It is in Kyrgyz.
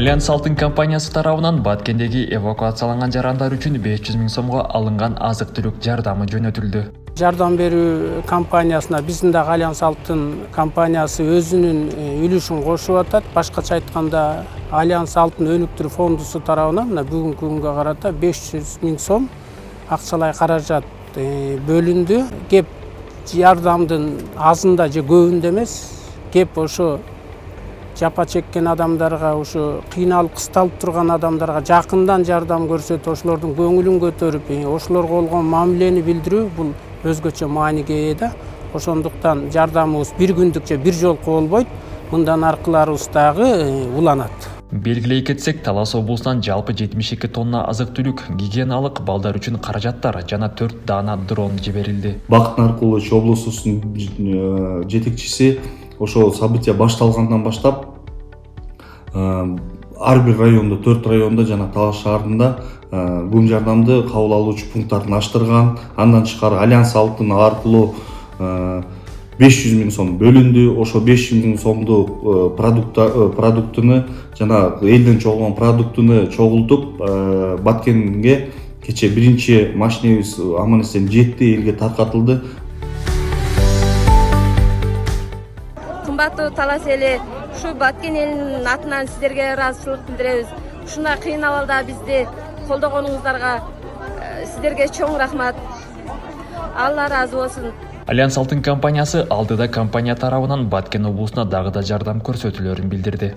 Альянс Алтын компаниясы тарабынан Баткендеги эвакуацияланган жарандар үчүн 500 000 сомго алынган азык-түлүк жардамы жөнөтүлдү. Жардам берүү компаниясына биздин да Альянс Алтын компаниясы өзүнүн үлүшүн кошуп атат. Башкача айтканда, Альянс Алтын өнүктүрүү фондусу тарабынан мына бүгүнкү күнгө карата 500 000 сом акчалай каражат бөлүндү. Кеп жардамдын азында же көбүндө эмес, кеп ошо жапа чеккен адамдарга, ошо кыйналып кысталып турган адамдарга жакындан жардам көрсөтүп, ошолордун көңүлүн көтөрүп, ошолорго болгон мамилени билдирүү бул өзгөчө мааниге ээ да. Ошондуктан жардамыбыз бир күндүк же бир жолку болбойт, мындан аркыларыбыз дагы уланат. Белгилей кетсек, Талас облусунан жалпы 72 тонна азык-түлүк, гигиеналык, балдар үчүн каражаттар жана 4 даана дрон жиберилди. Бакыт Наркулович облустунун жетекчиси ошол события башталгандан баштап ар бир райондо, 4 райондо жана Талас шаарында көм жардамды кабыл алуучу пункттарын аштырган. Андан тышкары Альянс Алтын аркылуу 500 000 сом бөлүндү. Ошо 500 000 сомду продуктуну жана элден чогулган продуктуну чогултуп Баткенге кече биринчи машинебиз аман-эсен жетти, элге таркатылды. Кымбаттуу Талас эли, ушу Баткен элинин атынан сиздерге ыраазычылык билдиребиз. Ушундай кыйын абалда бизди колдогонуңуздарга сиздерге чоң рахмат. Алла ыраазы болсун. Альянс Алтын компаниясы алдыда компания тарабынан Баткен облусуна дагы да жардам көрсөтүүлөрүн билдирди.